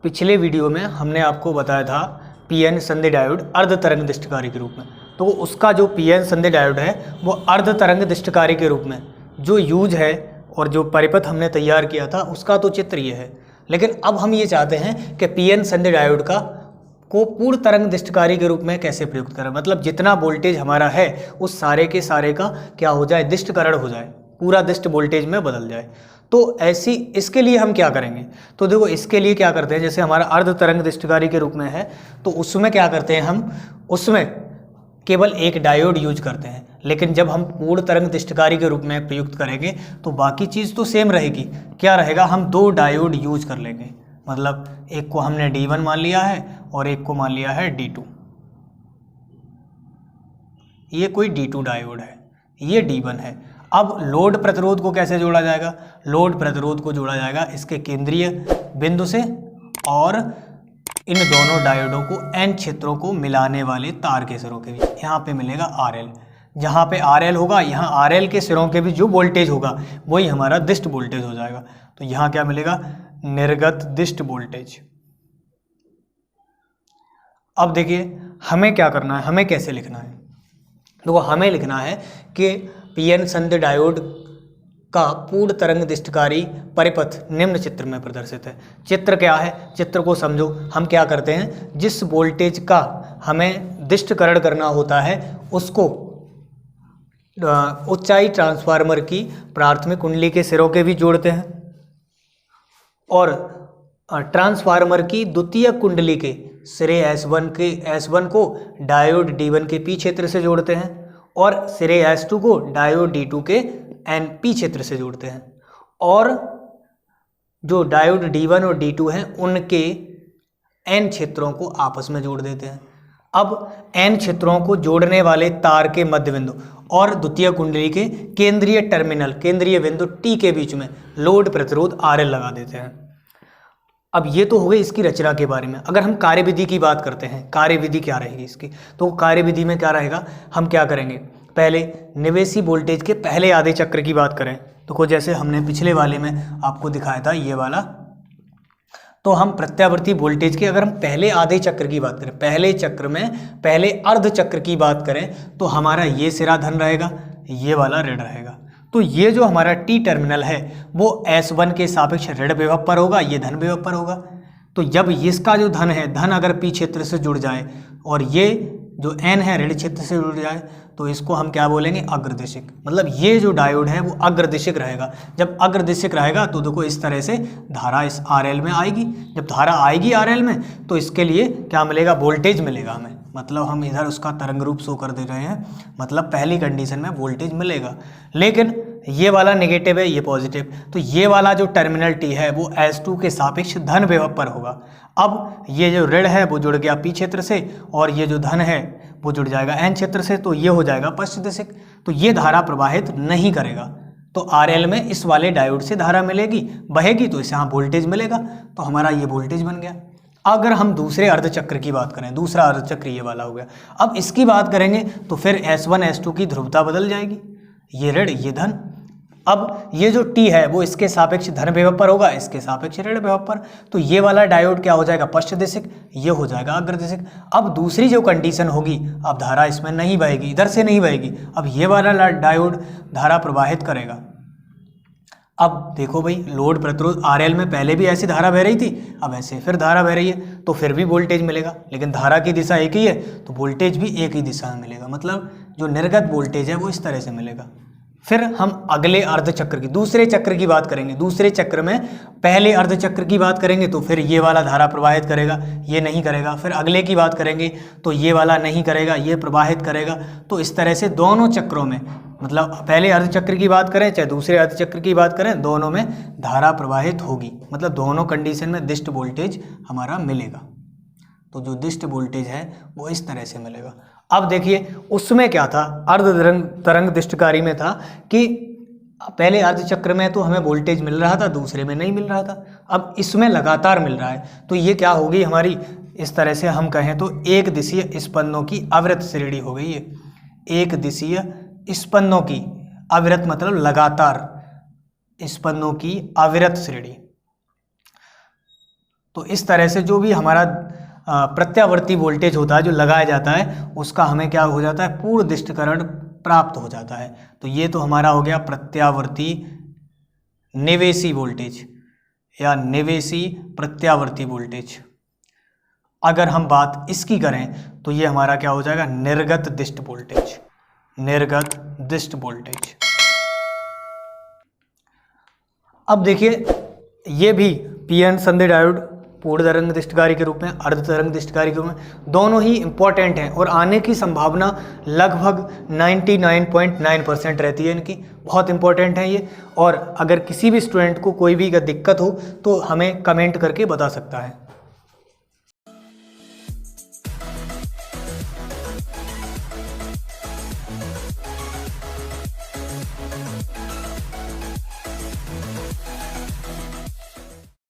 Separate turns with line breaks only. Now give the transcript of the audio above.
पिछले वीडियो में हमने आपको बताया था पीएन संधि डायोड अर्ध तरंग दृष्टिकारी के रूप में। तो उसका जो पीएन संधि डायोड है वो अर्ध तरंग दृष्टिकारी के रूप में जो यूज है और जो परिपथ हमने तैयार किया था उसका तो चित्र ये है। लेकिन अब हम ये चाहते हैं कि पीएन संधि डायोड को पूर्ण तरंग दृष्टिकारी के रूप में कैसे प्रयुक्त करें, मतलब जितना वोल्टेज हमारा है उस सारे के सारे का क्या हो जाए, दृष्टिकरण हो जाए, पूरा दृष्ट वोल्टेज में बदल जाए। तो ऐसी इसके लिए हम क्या करेंगे, तो देखो इसके लिए क्या करते हैं, जैसे हमारा अर्ध तरंग दृष्टिकारी के रूप में है तो उसमें क्या करते हैं, हम उसमें केवल एक डायोड यूज करते हैं। लेकिन जब हम पूर्ण तरंग दृष्टिकारी के रूप में प्रयुक्त करेंगे तो बाकी चीज़ तो सेम रहेगी। क्या रहेगा, हम दो डायोड यूज कर लेंगे, मतलब एक को हमने D1 मान लिया है और एक को मान लिया है D2। ये कोई D2 डायोड है, ये D1 है। अब लोड प्रतिरोध को कैसे जोड़ा जाएगा, लोड प्रतिरोध को जोड़ा जाएगा इसके केंद्रीय बिंदु से और इन दोनों डायोडों को N क्षेत्रों को मिलाने वाले तार के सिरों के बीच यहाँ पे मिलेगा RL। जहाँ पे RL होगा यहाँ RL के सिरों के बीच जो वोल्टेज होगा वही हमारा दृष्ट वोल्टेज हो जाएगा। तो यहाँ क्या मिलेगा, निर्गत दृष्ट वोल्टेज। अब देखिए हमें क्या करना है, हमें कैसे लिखना है, तो हमें लिखना है कि पीएन संधि डायोड का पूर्ण तरंग दृष्टिकारी परिपथ निम्न चित्र में प्रदर्शित है। चित्र क्या है, चित्र को समझो। हम क्या करते हैं, जिस वोल्टेज का हमें दृष्टिकरण करना होता है उसको ऊंचाई ट्रांसफार्मर की प्राथमिक कुंडली के सिरों के भी जोड़ते हैं और ट्रांसफार्मर की द्वितीय कुंडली के सिरे S1 को डायोड D1 के P क्षेत्र से जोड़ते हैं और सिरे S2 को डायोड D2 के NP क्षेत्र से जोड़ते हैं और जो डायोड D1 और D2 हैं उनके N क्षेत्रों को आपस में जोड़ देते हैं। अब N क्षेत्रों को जोड़ने वाले तार के मध्य बिंदु और द्वितीय कुंडली के केंद्रीय टर्मिनल, केंद्रीय बिंदु T के बीच में लोड प्रतिरोध RL लगा देते हैं। अब ये तो हो गई इसकी रचना के बारे में। अगर हम कार्यविधि की बात करते हैं, कार्यविधि क्या रहेगी इसकी, तो कार्यविधि में क्या रहेगा, हम क्या करेंगे, पहले निवेशी वोल्टेज के पहले आधे चक्र की बात करें तो जैसे हमने पिछले वाले में आपको दिखाया था ये वाला, तो हम प्रत्यावर्ती वोल्टेज के अगर हम पहले आधे चक्र की बात करें, पहले चक्र में पहले अर्ध चक्र की बात करें तो हमारा ये सिरा धन रहेगा, ये वाला ऋण रहेगा। तो ये जो हमारा T टर्मिनल है वो S1 के सापेक्ष ऋण विभव पर होगा, ये धन विभव पर होगा। तो जब इसका जो धन है, धन अगर P क्षेत्र से जुड़ जाए और ये जो N है ऋण क्षेत्र से जुड़ जाए तो इसको हम क्या बोलेंगे, अग्रदिशिक। मतलब ये जो डायोड है वो अग्रदिशिक रहेगा। जब अग्रदिशिक रहेगा तो देखो इस तरह से धारा इस RL में आएगी। जब धारा आएगी RL में तो इसके लिए क्या मिलेगा, वोल्टेज मिलेगा हमें। मतलब हम इधर उसका तरंग रूप शो कर दे रहे हैं, मतलब पहली कंडीशन में वोल्टेज मिलेगा। लेकिन ये वाला नेगेटिव है, ये पॉजिटिव, तो ये वाला जो टर्मिनल T है वो S2 के सापेक्ष धन विभव पर होगा। अब ये जो ऋण है वो जुड़ गया P क्षेत्र से और ये जो धन है वो जुड़ जाएगा N क्षेत्र से, तो ये हो जाएगा पश्च दिशिक। तो ये धारा प्रवाहित नहीं करेगा। तो RL में इस वाले डायोड से धारा मिलेगी, बहेगी, तो इसे यहाँ वोल्टेज मिलेगा। तो हमारा ये वोल्टेज बन गया। अगर हम दूसरे अर्धचक्र की बात करें, दूसरा अर्धचक्र ये वाला हो गया, अब इसकी बात करेंगे तो फिर S1 S2 की ध्रुवता बदल जाएगी, ये ऋण ये धन। अब ये जो T है वो इसके सापेक्ष धन विभव पर होगा, इसके सापेक्ष ऋण विभव पर। तो ये वाला डायोड क्या हो जाएगा, पश्च दिशिक, ये हो जाएगा अग्रदिशिक। अब दूसरी जो कंडीशन होगी, अब धारा इसमें नहीं बहेगी, इधर से नहीं बहेगी, अब ये वाला डायोड धारा प्रवाहित करेगा। अब देखो भाई, लोड प्रतिरोध RL में पहले भी ऐसी धारा बह रही थी, अब ऐसे फिर धारा बह रही है, तो फिर भी वोल्टेज मिलेगा। लेकिन धारा की दिशा एक ही है तो वोल्टेज भी एक ही दिशा में मिलेगा। मतलब जो निर्गत वोल्टेज है वो इस तरह से मिलेगा। फिर हम अगले अर्धचक्र की, दूसरे चक्र की बात करेंगे। दूसरे चक्र में पहले अर्धचक्र की बात करेंगे तो फिर ये वाला धारा प्रवाहित करेगा, ये नहीं करेगा। फिर अगले की बात करेंगे तो ये वाला नहीं करेगा, ये प्रवाहित करेगा। तो इस तरह से दोनों चक्रों में, मतलब पहले अर्धचक्र की बात करें चाहे दूसरे अर्धचक्र की बात करें, दोनों में धारा प्रवाहित होगी। मतलब दोनों कंडीशन में दृष्ट वोल्टेज हमारा मिलेगा। तो जो दृष्ट वोल्टेज है वो इस तरह से मिलेगा। अब देखिए उसमें क्या था, अर्ध तरंग दृष्टिकारी में था कि पहले अर्धचक्र में तो हमें वोल्टेज मिल रहा था, दूसरे में नहीं मिल रहा था। अब इसमें लगातार मिल रहा है। तो ये क्या होगी हमारी, इस तरह से हम कहें तो एक दिशीय स्पंदों की अविरत श्रेणी हो गई है। एक दिशीय स्पंदों की अविरत मतलब लगातार स्पंदों की अविरत श्रेणी। तो इस तरह से जो भी हमारा प्रत्यावर्ती वोल्टेज होता है जो लगाया जाता है उसका हमें क्या हो जाता है, पूर्वदिष्टकरण प्राप्त हो जाता है। तो ये तो हमारा हो गया प्रत्यावर्ती नेवेसी वोल्टेज या नेवेसी प्रत्यावर्ती वोल्टेज। अगर हम बात इसकी करें तो ये हमारा क्या हो जाएगा, निर्गत दिष्ट वोल्टेज, निर्गत दिष्ट वोल्टेज। अब देखिए ये भी पीएन संधि डायोड पूर्ण तरंग दिष्टकारी के रूप में, अर्ध तरंग दिष्टकारी के रूप में दोनों ही इंपॉर्टेंट हैं और आने की संभावना लगभग 99.9% रहती है इनकी, बहुत इंपॉर्टेंट है ये। और अगर किसी भी स्टूडेंट को कोई भी दिक्कत हो तो हमें कमेंट करके बता सकता है।